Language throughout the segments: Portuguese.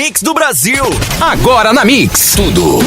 Mix do Brasil. Agora na Mix. Tudo.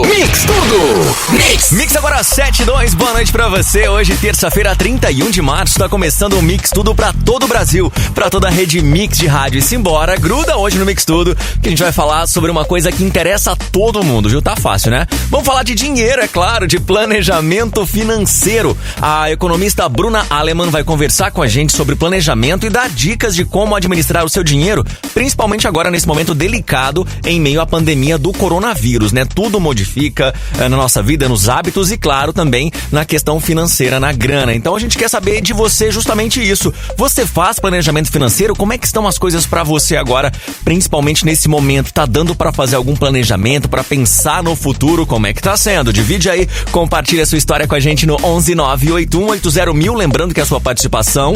Mix, tudo. Mix agora 7:02, boa noite pra você. Hoje, terça-feira, 31 de março, tá começando o Mix Tudo pra todo o Brasil, pra toda a rede Mix de rádio. E simbora, gruda hoje no Mix Tudo, que a gente vai falar sobre uma coisa que interessa a todo mundo, viu? Tá fácil, né? Vamos falar de dinheiro, é claro, de planejamento financeiro. A economista Bruna Aleman vai conversar com a gente sobre planejamento e dar dicas de como administrar o seu dinheiro, principalmente agora nesse momento delicado em meio à pandemia do coronavírus, né? Tudo modifica na nossa vida, nos hábitos e, claro, também na questão financeira, na grana. Então a gente quer saber de você justamente isso. Você faz planejamento financeiro? Como é que estão as coisas pra você agora, principalmente nesse momento? Tá dando pra fazer algum planejamento, pra pensar no futuro? Como é que tá sendo? Divide aí, compartilha a sua história com a gente no 11981801000. Lembrando que a sua participação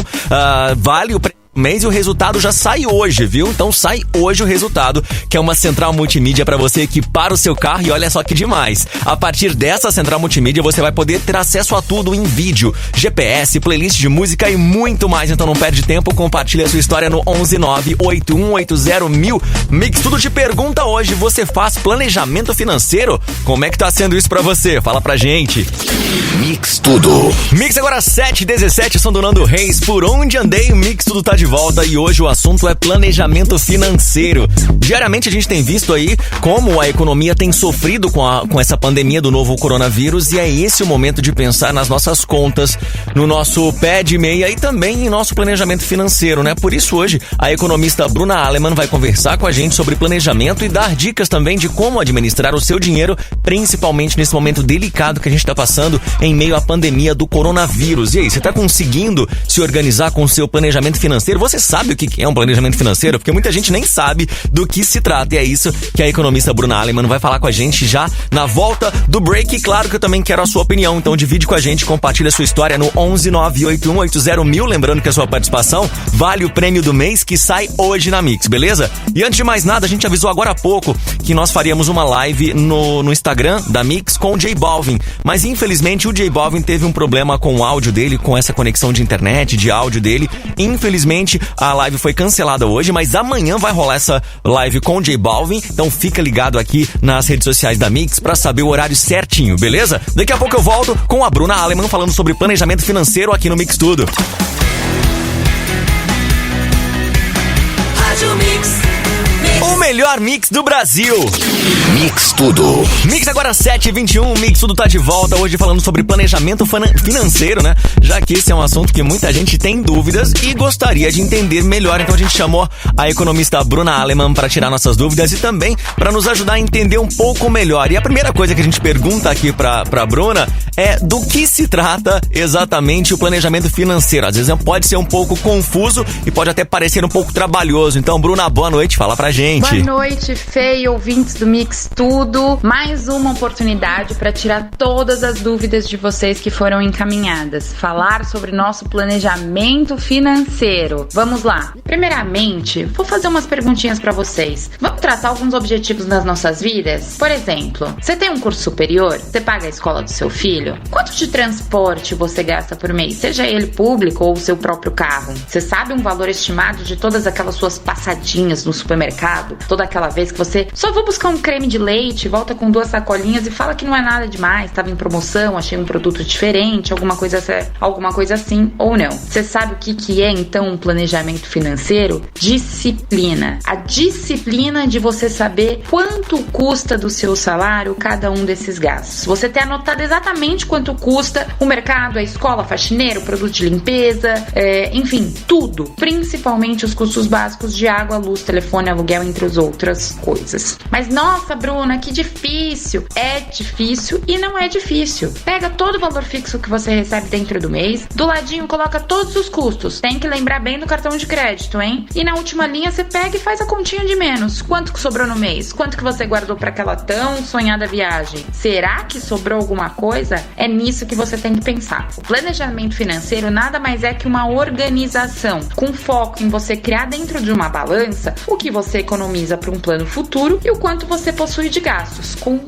vale o mês e o resultado já sai hoje, viu? Então sai hoje o resultado, que é uma central multimídia para você equipar o seu carro. E olha só que demais, a partir dessa central multimídia você vai poder ter acesso a tudo em vídeo, GPS, playlist de música e muito mais. Então não perde tempo, compartilha a sua história no 11981801000. Mix Tudo te pergunta hoje, você faz planejamento financeiro? Como é que tá sendo isso pra você? Fala pra gente. Mix Tudo. Mix agora 7:17, são do Nando Reis. Por onde andei, o Mix Tudo tá de volta e hoje o assunto é planejamento financeiro. Diariamente a gente tem visto aí como a economia tem sofrido com essa pandemia do novo coronavírus, e é esse o momento de pensar nas nossas contas, no nosso pé de meia e também em nosso planejamento financeiro, né? Por isso hoje a economista Bruna Aleman vai conversar com a gente sobre planejamento e dar dicas também de como administrar o seu dinheiro, principalmente nesse momento delicado que a gente está passando em meio à pandemia do coronavírus. E aí, você está conseguindo se organizar com o seu planejamento financeiro? Você sabe o que é um planejamento financeiro? Porque muita gente nem sabe do que se trata, e é isso que a economista Bruna Aleman vai falar com a gente já na volta do break. E claro que eu também quero a sua opinião, então divide com a gente, compartilha a sua história no 11981801000. Lembrando que a sua participação vale o prêmio do mês que sai hoje na Mix, beleza? E antes de mais nada, a gente avisou agora há pouco que nós faríamos uma live no Instagram da Mix com o J Balvin, mas infelizmente o J Balvin teve um problema com o áudio dele, com essa conexão de internet, de áudio dele. Infelizmente a live foi cancelada hoje, mas amanhã vai rolar essa live com o J Balvin, então fica ligado aqui nas redes sociais da Mix pra saber o horário certinho, beleza? Daqui a pouco eu volto com a Bruna Aleman falando sobre planejamento financeiro aqui no Mix Tudo. O melhor mix do Brasil. Mix Tudo. Mix agora 7:21, Mix Tudo tá de volta hoje falando sobre planejamento financeiro, né? Já que esse é um assunto que muita gente tem dúvidas e gostaria de entender melhor. Então a gente chamou a economista Bruna Aleman para tirar nossas dúvidas e também para nos ajudar a entender um pouco melhor. E a primeira coisa que a gente pergunta aqui pra Bruna é do que se trata exatamente o planejamento financeiro. Às vezes pode ser um pouco confuso e pode até parecer um pouco trabalhoso. Então, Bruna, boa noite, fala pra gente. Boa noite, Fê e ouvintes do Mix Tudo. Mais uma oportunidade para tirar todas as dúvidas de vocês que foram encaminhadas. Falar sobre nosso planejamento financeiro. Vamos lá. Primeiramente, vou fazer umas perguntinhas para vocês. Vamos traçar alguns objetivos nas nossas vidas? Por exemplo, você tem um curso superior? Você paga a escola do seu filho? Quanto de transporte você gasta por mês? Seja ele público ou o seu próprio carro? Você sabe um valor estimado de todas aquelas suas passadinhas no supermercado? Toda aquela vez que você só vou buscar um creme de leite, volta com 2 sacolinhas e fala que não é nada demais, estava em promoção, achei um produto diferente, alguma coisa assim, ou não. Você sabe o que é então um planejamento financeiro? Disciplina. A disciplina de você saber quanto custa do seu salário cada um desses gastos. Você ter anotado exatamente quanto custa o mercado, a escola, a faxineiro, o produto de limpeza, enfim, tudo. Principalmente os custos básicos de água, luz, telefone, aluguel, entre as outras coisas. Mas nossa, Bruna, que difícil. É difícil e não é difícil. Pega todo o valor fixo que você recebe dentro do mês, do ladinho coloca todos os custos. Tem que lembrar bem do cartão de crédito, hein? E na última linha você pega e faz a continha de menos. Quanto que sobrou no mês? Quanto que você guardou para aquela tão sonhada viagem? Será que sobrou alguma coisa? É nisso que você tem que pensar. O planejamento financeiro nada mais é que uma organização com foco em você criar dentro de uma balança o que você economiza economiza para um plano futuro e o quanto você possui de gastos, com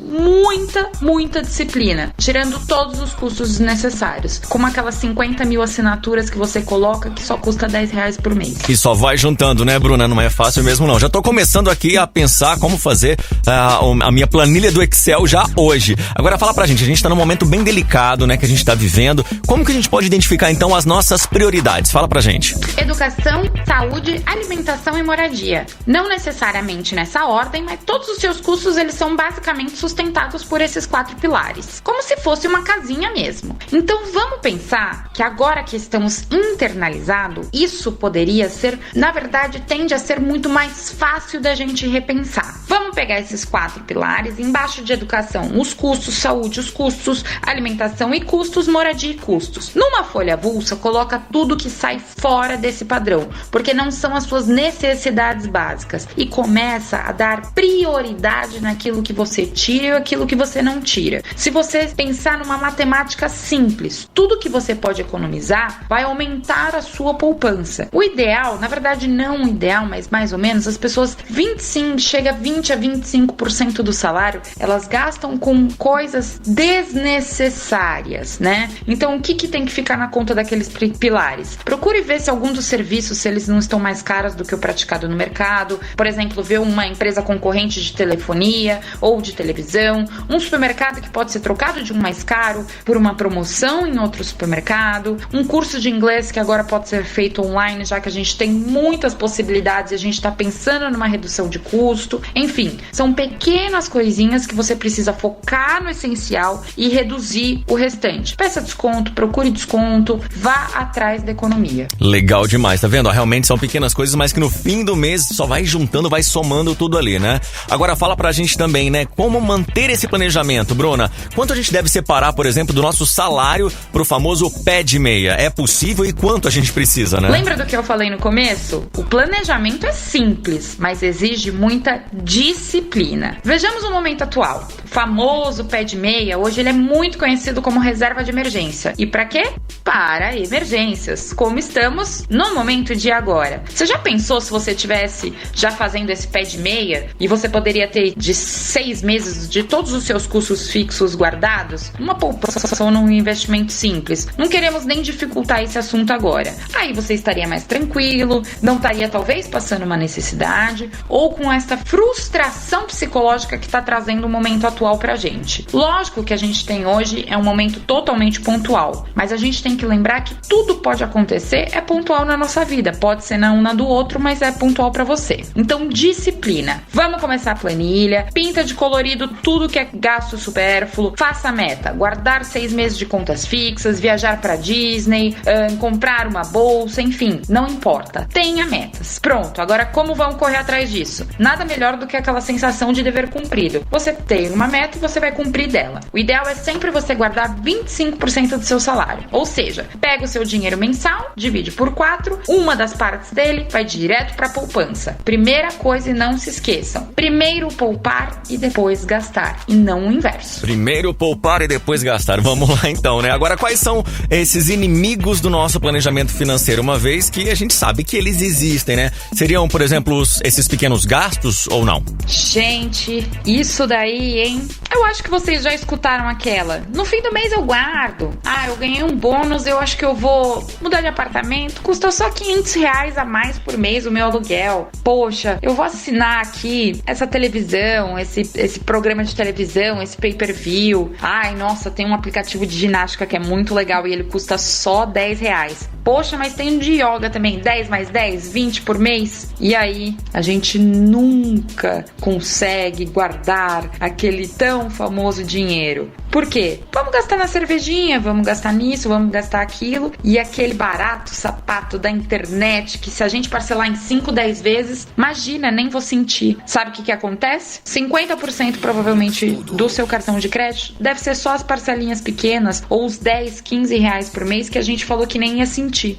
muita disciplina, tirando todos os custos desnecessários, como aquelas 50 mil assinaturas que você coloca que só custa R$10 por mês. E só vai juntando, né, Bruna? Não é fácil mesmo, não. Já tô começando aqui a pensar como fazer a minha planilha do Excel já hoje. Agora fala pra gente, a gente tá num momento bem delicado, né, que a gente tá vivendo. Como que a gente pode identificar, então, as nossas prioridades? Fala pra gente. Educação, saúde, alimentação e moradia. Não necessariamente nessa ordem, mas todos os seus custos, eles são basicamente sustentados por esses 4 pilares. Como se fosse uma casinha mesmo. Então vamos pensar que agora que estamos internalizado, isso poderia ser, na verdade, tende a ser muito mais fácil da gente repensar. Vamos pegar esses 4 pilares, embaixo de educação, os custos, saúde, os custos, alimentação e custos, moradia e custos. Numa folha avulsa, coloca tudo que sai fora desse padrão, porque não são as suas necessidades básicas, e começa a dar prioridade naquilo que você tira e aquilo que você não tira. Se você pensar numa matemática simples, tudo que você pode economizar vai aumentar a sua poupança. O ideal, na verdade não o ideal, mas mais ou menos, as pessoas 20 a 25% do salário, elas gastam com coisas desnecessárias, né? Então o que tem que ficar na conta daqueles pilares? Procure ver se algum dos serviços, se eles não estão mais caros do que o praticado no mercado. Por exemplo, ver uma empresa concorrente de telefonia ou de televisão, um supermercado que pode ser trocado de um mais caro por uma promoção em outro supermercado, um curso de inglês que agora pode ser feito online, já que a gente tem muitas possibilidades e a gente está pensando numa redução de custo. Enfim, são pequenas coisinhas que você precisa focar no essencial e reduzir o restante. Peça desconto, procure desconto, vá atrás da economia. Legal demais, tá vendo? Realmente são pequenas coisas, mas que no fim do mês só vai juntando, vai somando tudo ali, né? Agora fala pra gente também, né? Como manter esse planejamento, Bruna? Quanto a gente deve separar, por exemplo, do nosso salário pro famoso pé de meia? É possível e quanto a gente precisa, né? Lembra do que eu falei no começo? O planejamento é simples, mas exige muita disciplina. Vejamos o momento atual. O famoso pé de meia, hoje ele é muito conhecido como reserva de emergência. E para quê? Para emergências, como estamos no momento de agora. Você já pensou se você tivesse já fazendo esse pé de meia e você poderia ter de 6 meses de todos os seus custos fixos guardados? Uma poupança num investimento simples. Não queremos nem dificultar esse assunto agora. Aí você estaria mais tranquilo, não estaria talvez passando uma necessidade ou com essa frustração psicológica que está trazendo o momento atual pra gente. Lógico que a gente tem hoje é um momento totalmente pontual, mas a gente tem que lembrar que tudo pode acontecer, é pontual na nossa vida. Pode ser na uma do outro, mas é pontual pra você. Então, disciplina. Vamos começar a planilha, pinta de colorido tudo que é gasto supérfluo, faça a meta, guardar 6 meses de contas fixas, viajar pra Disney, comprar uma bolsa, enfim, não importa. Tenha metas. Pronto, agora como vamos correr atrás disso? Nada melhor do que aquela sensação de dever cumprido. Você tem uma meta e você vai cumprir dela. O ideal é sempre você guardar 25% do seu salário. Ou seja, pega o seu dinheiro mensal, divide por 4, uma das partes dele vai direto para a poupança. Primeira coisa, e não se esqueçam, primeiro poupar e depois gastar, e não o inverso. Primeiro poupar e depois gastar. Vamos lá então, né? Agora, quais são esses inimigos do nosso planejamento financeiro, uma vez que a gente sabe que eles existem, né? Seriam, por exemplo, esses pequenos gastos ou não? Gente, isso daí, hein? Eu acho que vocês já escutaram aquela. No fim do mês eu guardo. Eu ganhei um bônus, eu acho que eu vou mudar de apartamento. Custou só R$500 a mais por mês o meu aluguel. Poxa, eu vou assinar aqui essa televisão, esse programa de televisão, esse pay-per-view. Nossa, tem um aplicativo de ginástica que é muito legal e ele custa só R$10. Poxa, mas tem um de yoga também, 10 mais 10, 20 por mês. E aí, a gente nunca consegue guardar aquele tão famoso dinheiro. Por quê? Vamos gastar na cervejinha, vamos gastar nisso, vamos gastar aquilo. E aquele barato sapato da internet, que se a gente parcelar em 5, 10 vezes, imagina, nem vou sentir. Sabe o que acontece? 50% provavelmente do seu cartão de crédito deve ser só as parcelinhas pequenas, ou os 10, 15 reais por mês que a gente falou que nem ia sentir.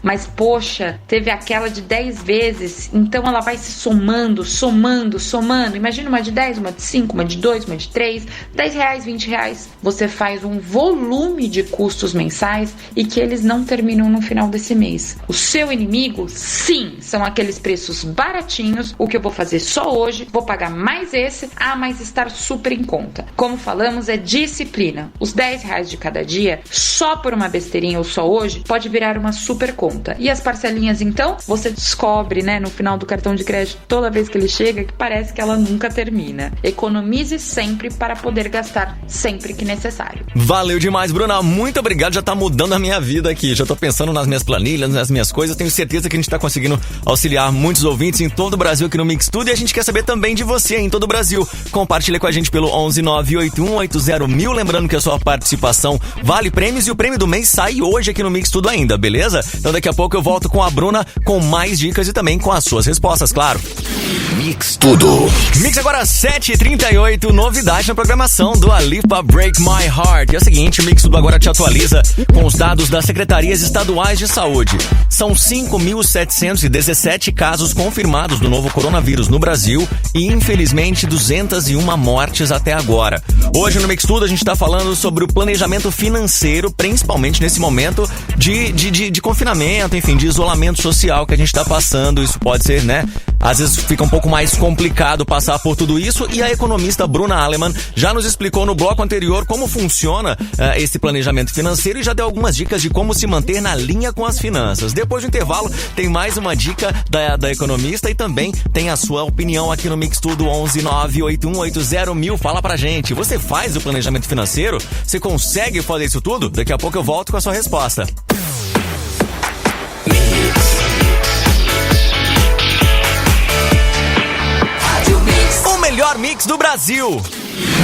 mas poxa, teve aquela de 10 vezes, então ela vai se somando. Imagina uma de 10, uma de 5, uma de 2, uma de 3, R$10, R$20. Você faz um volume de custos mensais e que eles não terminam no final desse mês. O seu inimigo, sim, são aqueles preços baratinhos, o que eu vou fazer só hoje, vou pagar mais esse, mas estar super em conta. Como falamos, é disciplina. Os R$10 de cada dia, só por uma besteirinha ou só hoje, pode virar uma super conta. E as parcelinhas, então, você descobre, né, no final do cartão de crédito, toda vez que ele chega, que parece que ela nunca termina. Economize sempre para poder gastar sempre que necessário. Valeu demais, Bruna. Muito obrigado. Já tá mudando a minha vida aqui. Já tô pensando nas minhas planilhas, nas minhas coisas. Tenho certeza que a gente tá conseguindo auxiliar muitos ouvintes em todo o Brasil aqui no Mix Tudo. E a gente quer saber também de você em todo o Brasil. Compartilha com a gente pelo 11981801000. Lembrando que a sua participação vale prêmios e o prêmio do mês sai hoje aqui no Mix Tudo ainda, beleza? Então daqui a pouco eu volto com a Bruna com mais dicas e também com as suas respostas, claro. Mix Tudo. Mix agora 7h38, novidade na programação do Dua Lipa Break My Heart. E é o seguinte, o Mix Tudo agora te atualiza com os dados das Secretarias Estaduais de Saúde. São 5.717 casos confirmados do novo coronavírus no Brasil e, infelizmente, 201 mortes até agora. Hoje no Mix Tudo a gente está falando sobre o planejamento financeiro, principalmente nesse momento de confinamento, enfim, de isolamento social que a gente está passando. Isso pode ser, né? Às vezes fica um pouco mais complicado passar por tudo isso e a economista Bruna Aleman já nos explicou no bloco anterior como funciona esse planejamento financeiro e já deu algumas dicas de como se manter na linha com as finanças. Depois do intervalo tem mais uma dica da economista e também tem a sua opinião aqui no Mix Tudo 11981801000. Fala pra gente, você faz o planejamento financeiro? Você consegue fazer isso tudo? Daqui a pouco eu volto com a sua resposta. O melhor mix do Brasil.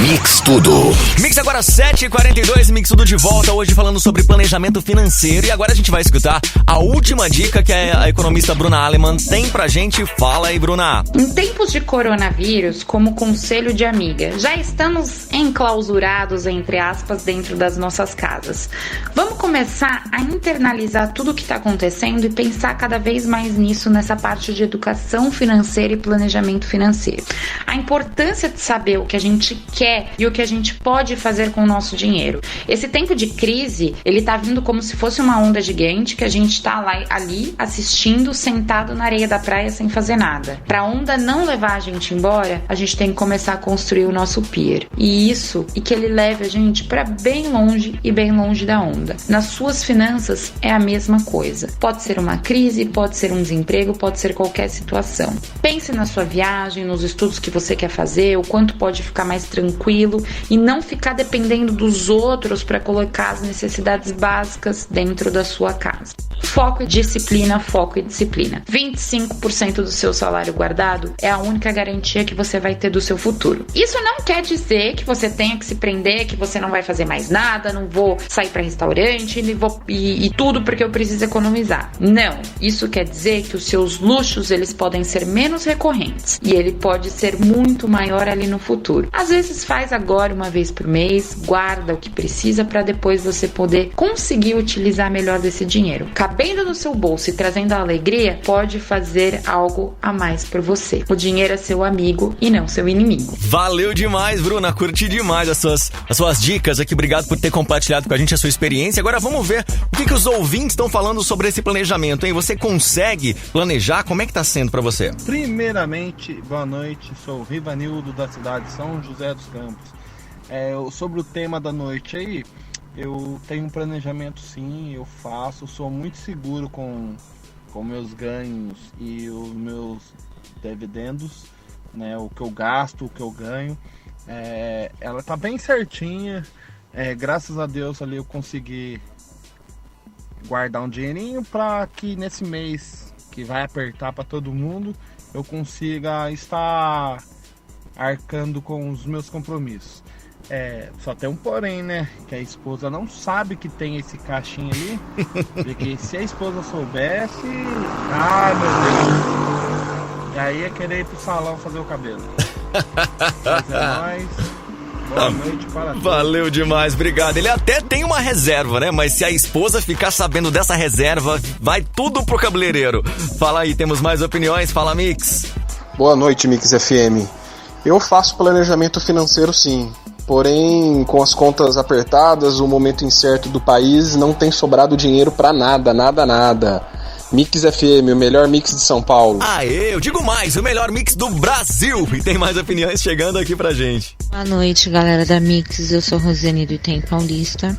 Mix Tudo. Mix agora 7h42, Mix Tudo de volta, hoje falando sobre planejamento financeiro. E agora a gente vai escutar a última dica que a economista Bruna Aleman tem pra gente. Fala aí, Bruna. Em tempos de coronavírus, como conselho de amiga, já estamos enclausurados, entre aspas, dentro das nossas casas. Vamos começar a internalizar tudo o que está acontecendo e pensar cada vez mais nisso, nessa parte de educação financeira e planejamento financeiro. A importância de saber o que a gente quer e o que a gente pode fazer com o nosso dinheiro. Esse tempo de crise, ele tá vindo como se fosse uma onda gigante que a gente tá ali assistindo, sentado na areia da praia sem fazer nada. Pra onda não levar a gente embora, a gente tem que começar a construir o nosso pier. E que ele leve a gente pra bem longe e bem longe da onda. Nas suas finanças é a mesma coisa. Pode ser uma crise, pode ser um desemprego, pode ser qualquer situação. Pense na sua viagem, nos estudos que você quer fazer, o quanto pode ficar mais tranquilo e não ficar dependendo dos outros para colocar as necessidades básicas dentro da sua casa. Foco e disciplina, foco e disciplina. 25% do seu salário guardado é a única garantia que você vai ter do seu futuro. Isso não quer dizer que você tenha que se prender, que você não vai fazer mais nada, não vou sair para restaurante e tudo porque eu preciso economizar. Não, isso quer dizer que os seus luxos eles podem ser menos recorrentes e ele pode ser muito maior ali no futuro. Às vezes faz agora uma vez por mês, guarda o que precisa para depois você poder conseguir utilizar melhor desse dinheiro. Cabendo no seu bolso e trazendo a alegria, pode fazer algo a mais por você. O dinheiro é seu amigo e não seu inimigo. Valeu demais, Bruna. Curti demais as suas dicas aqui. Obrigado por ter compartilhado com a gente a sua experiência. Agora vamos ver o que os ouvintes estão falando sobre esse planejamento, hein? Você consegue planejar? Como é que tá sendo para você? Primeiramente, boa noite. Sou o Rivanildo da cidade de São José dos Campos. Sobre o tema da noite aí, eu tenho um planejamento sim, eu faço, sou muito seguro com meus ganhos e os meus dividendos, né, o que eu gasto, o que eu ganho, ela tá bem certinha, graças a Deus ali eu consegui guardar um dinheirinho para que nesse mês que vai apertar para todo mundo, eu consiga estar arcando com os meus compromissos. Só tem um porém, né? Que a esposa não sabe que tem esse caixinho ali. Porque se a esposa soubesse, ai meu Deus, e aí ia querer ir pro salão fazer o cabelo. Mas é nóis. Boa noite para todos. Valeu demais, obrigado. Ele até tem uma reserva, né? Mas se a esposa ficar sabendo dessa reserva, vai tudo pro cabeleireiro. Fala aí, temos mais opiniões? Fala, Mix. Boa noite, Mix FM. Eu faço planejamento financeiro sim, porém com as contas apertadas, o momento incerto do país, não tem sobrado dinheiro pra nada. Mix FM, o melhor mix de São Paulo. Aê, eu digo mais, o melhor mix do Brasil. E tem mais opiniões chegando aqui pra gente. Boa noite, galera da Mix. Eu sou Rosiane do Item Paulista.